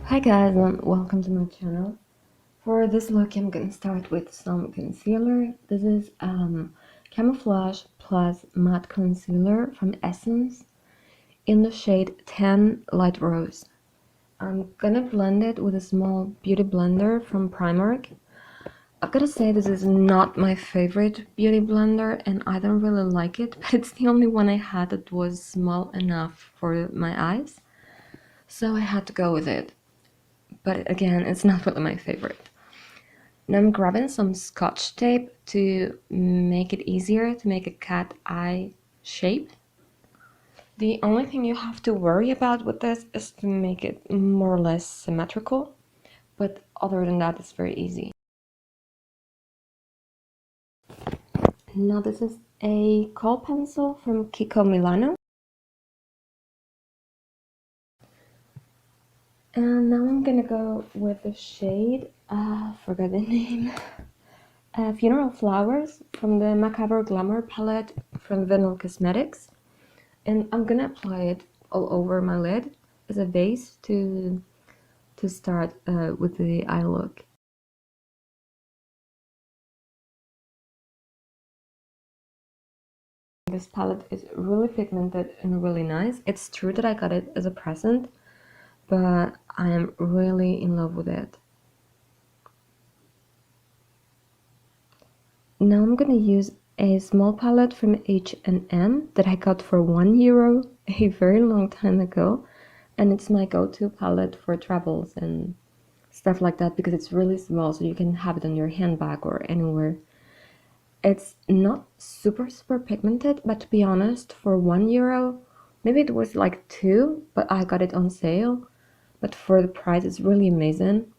Hi guys and welcome to my channel. For this look I'm gonna start with some concealer. This is Camouflage plus matte concealer from Essence in the shade 10 Light Rose. I'm gonna blend it with a small beauty blender from Primark. I've gotta say this is not my favorite beauty blender and I don't really like it, but it's the only one I had that was small enough for my eyes, so I had to go with it. But again, it's not really my favorite. Now I'm grabbing some scotch tape to make it easier to make a cat eye shape. The only thing you have to worry about with this is to make it more or less symmetrical, but other than that it's very easy. Now this is a Kohl pencil from Kiko Milano. And now I'm gonna go with the shade, forgot the name, Funeral Flowers from the Macabre Glamour palette from Vinyl Cosmetics. And I'm gonna apply it all over my lid as a base to start with the eye look. This palette is really pigmented and really nice. It's true that I got it as a present, but I am really in love with it. Now I'm gonna use a small palette from H&M that I got for €1 a very long time ago, and it's my go-to palette for travels and stuff like that because it's really small, so you can have it in your handbag or anywhere. It's not super pigmented, but to be honest, for €1, maybe it was like 2, but I got it on sale. But for the price, it's really amazing.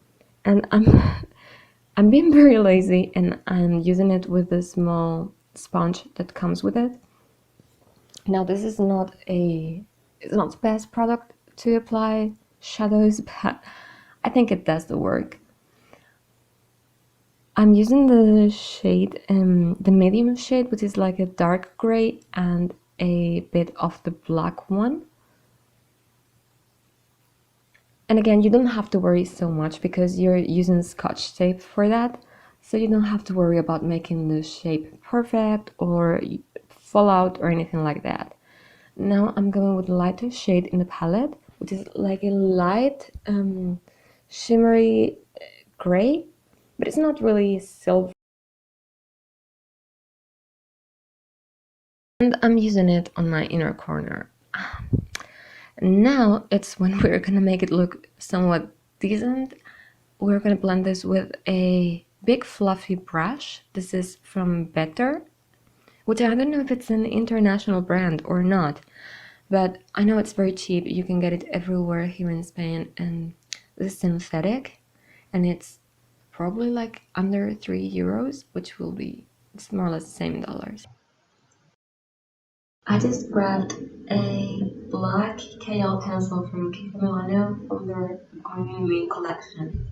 And I'm being very lazy and I'm using it with the small sponge that comes with it. Now this is not it's not the best product to apply shadows, but I think it does the work. I'm using the shade, the medium shade, which is like a dark gray and a bit of the black one. And again, you don't have to worry so much because you're using scotch tape for that, so you don't have to worry about making the shape perfect or fall out or anything like that. Now I'm going with the lighter shade in the palette, which is like a light shimmery gray, but it's not really silver. And I'm using it on my inner corner. Now it's when we're gonna make it look somewhat decent. We're gonna blend this with a big fluffy brush. This is from Better, which I don't know if it's an international brand or not, but I know it's very cheap. You can get it everywhere here in Spain, and this is synthetic, and it's probably like under €3, which will be, it's more or less the same in dollars. I just grabbed a black Kajal pencil from Milano from their Oriente collection.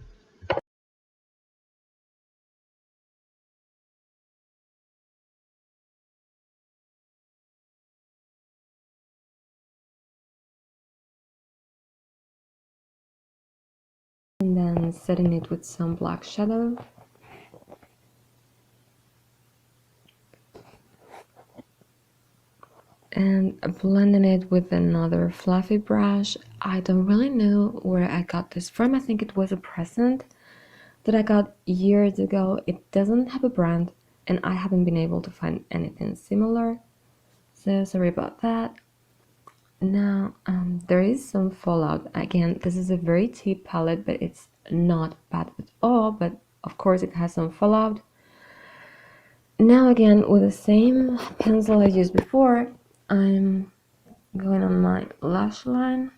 And then setting it with some black shadow. And blending it with another fluffy brush. I don't really know where I got this from. I think it was a present that I got years ago. It doesn't have a brand and I haven't been able to find anything similar, so sorry about that. Now there is some fallout. Again, this is a very cheap palette, but it's not bad at all, but of course it has some fallout. Now again, with the same pencil I used before, I'm going on my lash line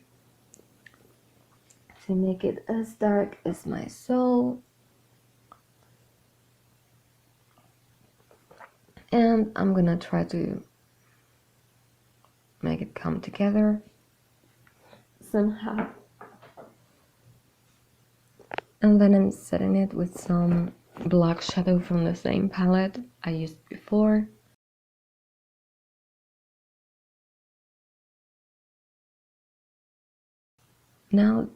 to make it as dark as my soul. And I'm gonna try to make it come together somehow. And then I'm setting it with some black shadow from the same palette I used before. Now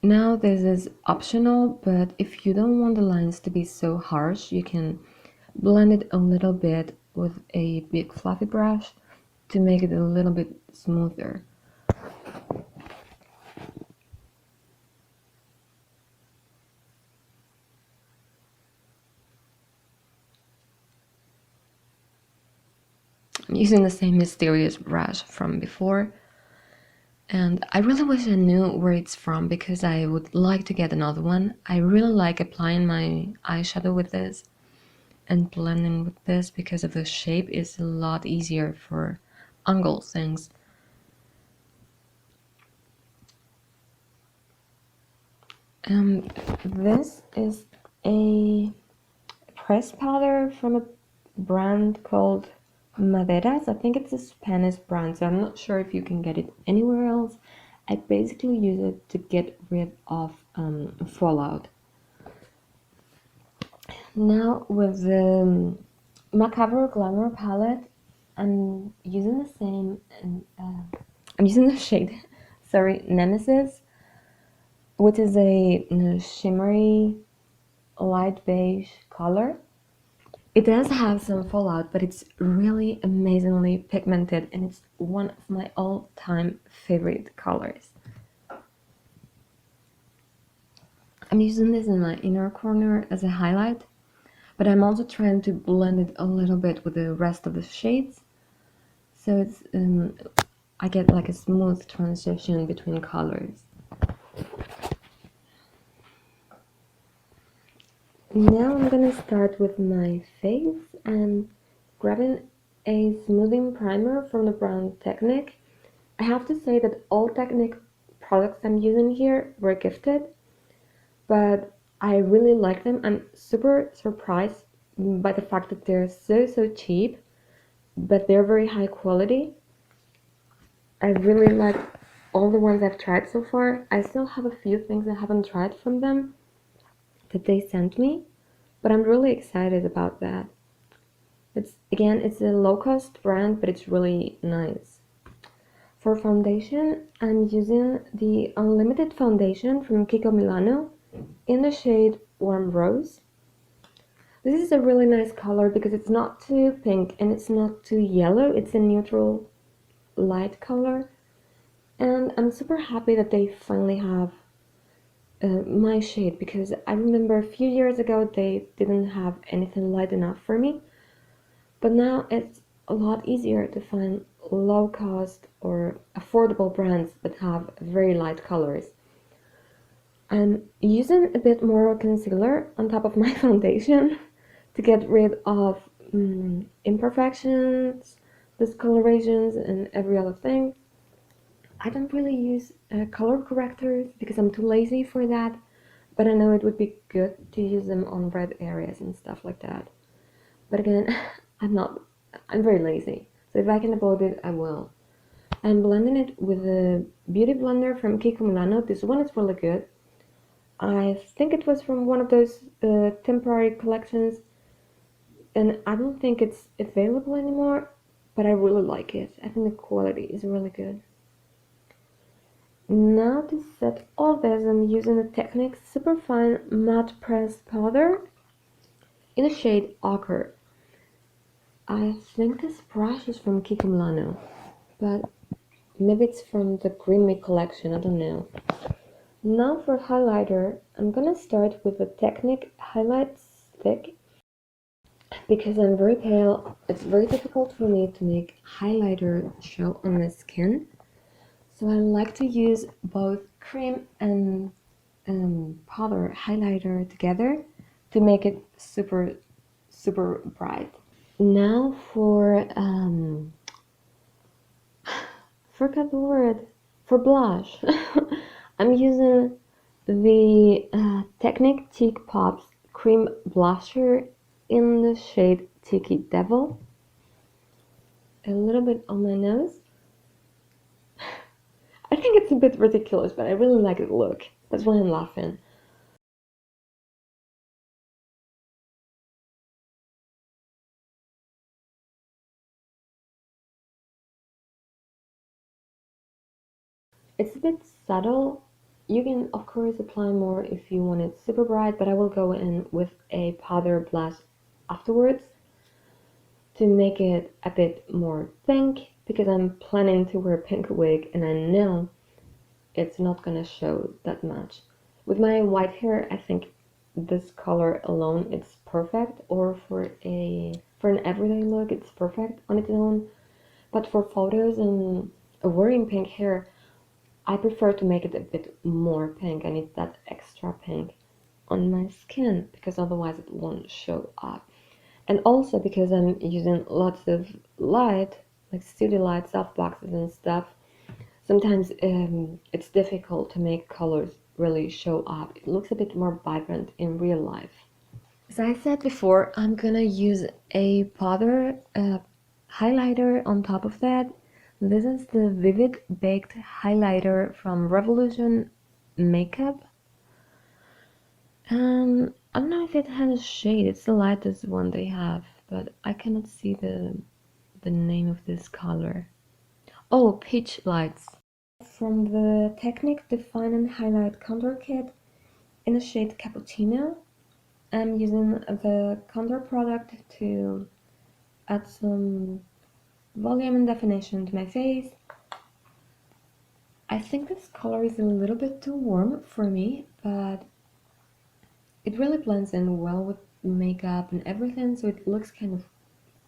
Now this is optional, but if you don't want the lines to be so harsh, you can blend it a little bit with a big fluffy brush to make it a little bit smoother. I'm using the same mysterious brush from before, and I really wish I knew where it's from because I would like to get another one. I really like applying my eyeshadow with this and blending with this because of the shape is a lot easier for angle things. This is a press powder from a brand called Maderas. I think it's a Spanish brand, so I'm not sure if you can get it anywhere else. I basically use it to get rid of fallout. Now with the Macabre Glamour palette, I'm using the same, I'm using the shade, sorry, Nemesis, which is a shimmery light beige color. It does have some fallout, but it's really amazingly pigmented and it's one of my all-time favorite colors. I'm using this in my inner corner as a highlight, but I'm also trying to blend it a little bit with the rest of the shades, so it's I get like a smooth transition between colors. Now I'm gonna start with my face and grabbing a smoothing primer from the brand Technic. I have to say that all Technic products I'm using here were gifted, but I really like them. I'm super surprised by the fact that they're so cheap, but they're very high quality. I really like all the ones I've tried so far. I still have a few things I haven't tried from them that they sent me, but I'm really excited about that. It's a low-cost brand, but it's really nice. For foundation, I'm using the Unlimited foundation from Kiko Milano in the shade Warm Rose. This is a really nice color because it's not too pink and it's not too yellow. It's a neutral light color, and I'm super happy that they finally have my shade, because I remember a few years ago they didn't have anything light enough for me, but now it's a lot easier to find low cost or affordable brands that have very light colors. I'm using a bit more concealer on top of my foundation to get rid of imperfections, discolorations, and every other thing. I don't really use color correctors because I'm too lazy for that, but I know it would be good to use them on red areas and stuff like that. But again, I'm very lazy, so if I can avoid it, I will. I'm blending it with a beauty blender from Kiko Milano. This one is really good. I think it was from one of those temporary collections, and I don't think it's available anymore, but I really like it. I think the quality is really good. Now to set all this, I'm using the Technic Superfine Matte Press Powder in the shade Ochre. I think this brush is from Kiko Milano, but maybe it's from the Green Me collection, I don't know. Now for highlighter, I'm gonna start with the Technic Highlight Stick. Because I'm very pale, it's very difficult for me to make highlighter show on my skin. So I like to use both cream and powder highlighter together to make it super bright. Now forgot the word, for blush. I'm using the Technic Cheek Pops Cream Blusher in the shade Tiki Devil. A little bit on my nose. I think it's a bit ridiculous, but I really like the look. That's why I'm laughing. It's a bit subtle, You can of course apply more if you want it super bright, but I will go in with a powder blush afterwards to make it a bit more pink, because I'm planning to wear a pink wig and I know it's not gonna show that much. With my white hair, I think this color alone it's perfect, or for an everyday look it's perfect on its own. But for photos and wearing pink hair, I prefer to make it a bit more pink. I need that extra pink on my skin because otherwise it won't show up. And also because I'm using lots of light, like studio light, softboxes and stuff, sometimes it's difficult to make colors really show up. It looks a bit more vibrant in real life. As I said before, I'm gonna use a powder highlighter on top of that. This is the Vivid Baked Highlighter from Revolution Makeup. I don't know if it has a shade. It's the lightest one they have, but I cannot see the name of this color. Oh, Peach Lights. From the Technic Define and Highlight Contour Kit in the shade Cappuccino. I'm using the contour product to add some volume and definition to my face. I think this color is a little bit too warm for me, but it really blends in well with makeup and everything, so it looks kind of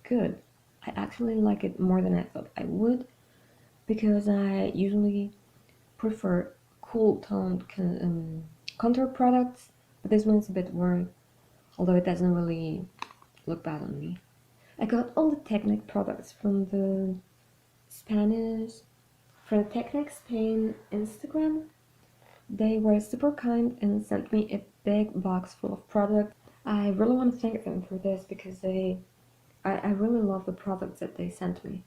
good. I actually like it more than I thought I would, because I usually prefer cool toned contour products, but this one's a bit warm, although it doesn't really look bad on me. I got all the Technic products from the Technic Spain Instagram. They were super kind and sent me a big box full of products. I really want to thank them for this because I really love the products that they sent me.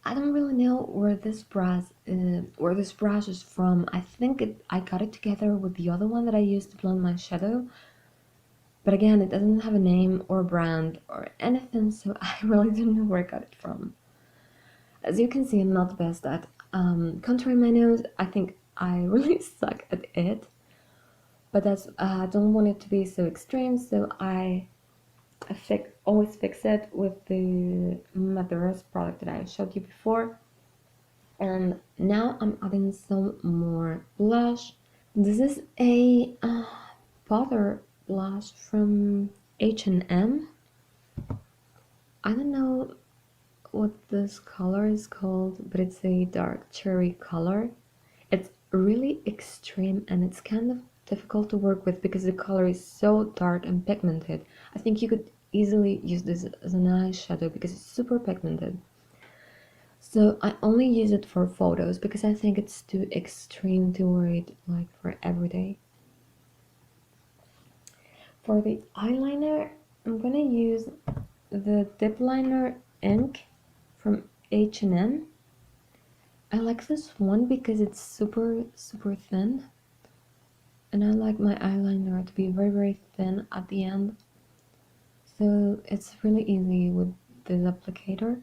I don't really know where this brush is from. I think I got it together with the other one that I used to blend my shadow. But again, it doesn't have a name or a brand or anything, so I really don't know where I got it from. As you can see, I'm not the best at contouring my nose. I think I really suck at it. But I don't want it to be so extreme, so I always fix it with the Maderas product that I showed you before. And now I'm adding some more blush. This is a powder blush from H&M. I don't know what this color is called, but it's a dark cherry color. It's really extreme and it's kind of difficult to work with because the color is so dark and pigmented. I think you could easily use this as an eyeshadow because it's super pigmented. So I only use it for photos because I think it's too extreme to wear it like for everyday. For the eyeliner, I'm gonna use the Dipliner Ink from H&M. I like this one because it's super thin, and I like my eyeliner to be very thin at the end, so it's really easy with this applicator.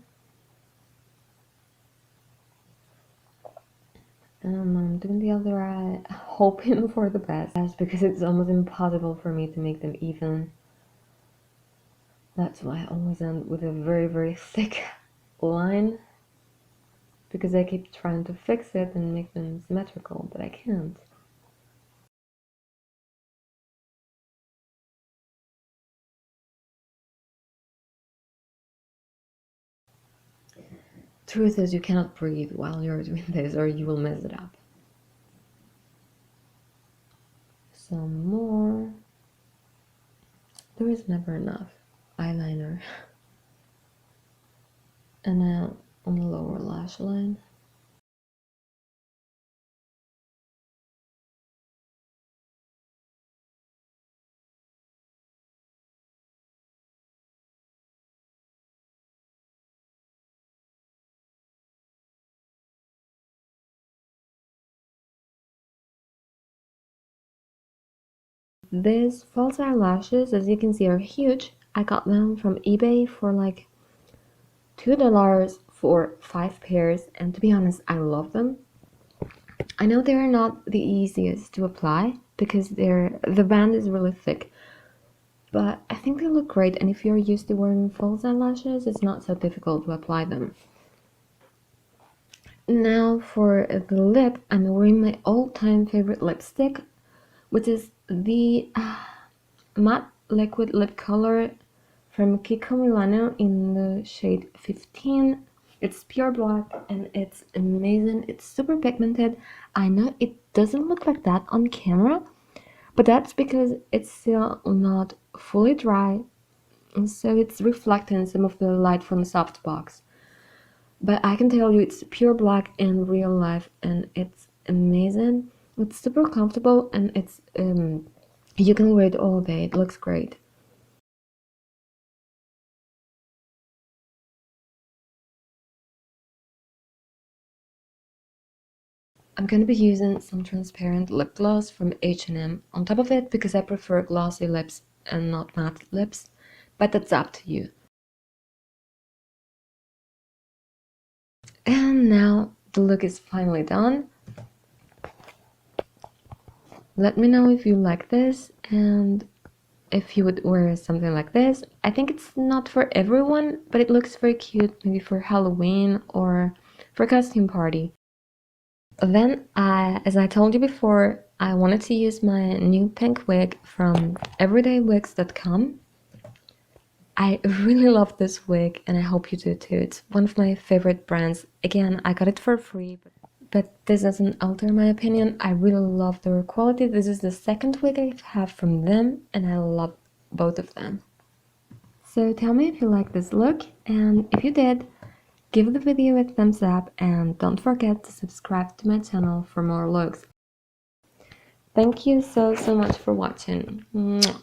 I'm doing the other eye, hoping for the best, because it's almost impossible for me to make them even. That's why I always end with a very thick line, because I keep trying to fix it and make them symmetrical, but I can't. Truth is, you cannot breathe while you're doing this or you will mess it up. Some more. There is never enough eyeliner. And now on the lower lash line. These false eyelashes, as you can see, are huge. I got them from eBay for like $2 for 5 pairs, and to be honest, I love them. I know they're not the easiest to apply because the band is really thick, but I think they look great, and if you're used to wearing false eyelashes, it's not so difficult to apply them. Now for the lip, I'm wearing my all-time favorite lipstick, which is the matte liquid lip color from Kiko Milano in the shade 15. It's pure black and it's amazing. It's super pigmented. I know it doesn't look like that on camera, but that's because it's still not fully dry, and so it's reflecting some of the light from the softbox. But I can tell you it's pure black in real life and it's amazing. It's super comfortable and it's you can wear it all day. It looks great. I'm gonna be using some transparent lip gloss from H&M on top of it because I prefer glossy lips and not matte lips, but that's up to you. And now the look is finally done. Let me know if you like this and if you would wear something like this. I think it's not for everyone, but it looks very cute, maybe for Halloween or for a costume party. Then, as I told you before, I wanted to use my new pink wig from Everydaywigs.com. I really love this wig and I hope you do too. It's one of my favorite brands. Again, I got it for free, but this doesn't alter my opinion. I really love their quality. This is the second wig I have from them and I love both of them. So tell me if you like this look, and if you did, give the video a thumbs up and don't forget to subscribe to my channel for more looks. Thank you so much for watching. Mwah.